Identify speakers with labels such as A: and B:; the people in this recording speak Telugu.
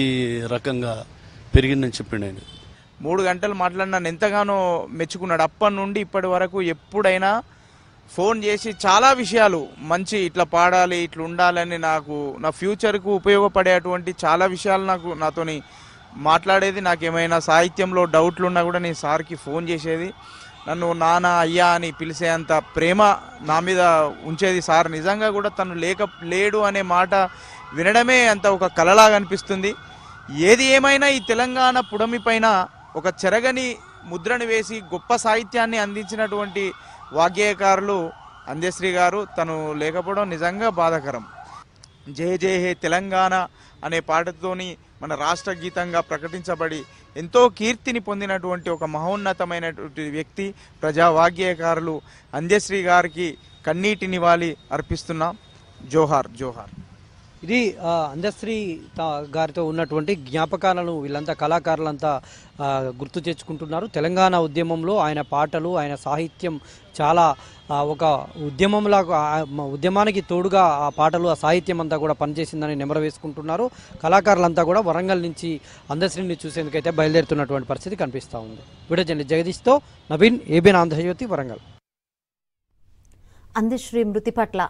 A: ఈ రకంగా పెరిగిందని చెప్పిండు ఆయన.
B: 3 గంటలు మాట్లాడినాను, ఎంతగానో మెచ్చుకున్నాడు. అప్పటి నుండి ఇప్పటి వరకు ఎప్పుడైనా ఫోన్ చేసి చాలా విషయాలు మంచి ఇట్లా పాడాలి, ఇట్లా ఉండాలని, నాకు నా ఫ్యూచర్కు ఉపయోగపడేటువంటి చాలా విషయాలు నాతోని మాట్లాడేది. నాకు ఏమైనా సాహిత్యంలో డౌట్లు ఉన్నా కూడా నేను సార్కి ఫోన్ చేసేది. నన్ను నాన్న అయ్యా అని పిలిచేంత ప్రేమ నా మీద ఉంచేది సార్. నిజంగా కూడా తను లేడు అనే మాట వినడమే అంత ఒక కలలాగా అనిపిస్తుంది. ఏది ఏమైనా ఈ తెలంగాణ పుడమి పైన ఒక చెరగని ముద్రను వేసి గొప్ప సాహిత్యాన్ని అందించినటువంటి వాగ్గేయకారులు అందశ్రీ గారు. తను లేకపోవడం నిజంగా బాధాకరం. జయ జయ హే తెలంగాణ అనే పాటతోని మన రాష్ట్ర గీతంగా ప్రకటించబడి ఎంతో కీర్తిని పొందినటువంటి ఒక మహోన్నతమైనటువంటి వ్యక్తి ప్రజా వాగ్గేయకారులు అందశ్రీ గారికి కన్నీటి నివాళి అర్పిస్తున్నాం. జోహార్ జోహార్.
C: ఇది అందశ్రీ గారితో ఉన్నటువంటి జ్ఞాపకాలను వీళ్ళంతా కళాకారులంతా గుర్తు తెచ్చుకుంటున్నారు. తెలంగాణ ఉద్యమంలో ఆయన పాటలు, ఆయన సాహిత్యం చాలా ఒక ఉద్యమంలాగా, ఉద్యమానికి తోడుగా ఆ పాటలు, ఆ సాహిత్యం అంతా కూడా పనిచేసిందని నెమరు వేసుకుంటున్నారు. కళాకారులంతా కూడా వరంగల్ నుంచి అందశ్రీని చూసేందుకైతే బయలుదేరుతున్నటువంటి పరిస్థితి కనిపిస్తూ ఉంది. వీడియో జర్నలిస్ట్ జగదీష్తో నవీన్, ఏబిఎన్ ఆంధ్రజ్యోతి, వరంగల్.
D: అందశ్రీ మృతి పట్ల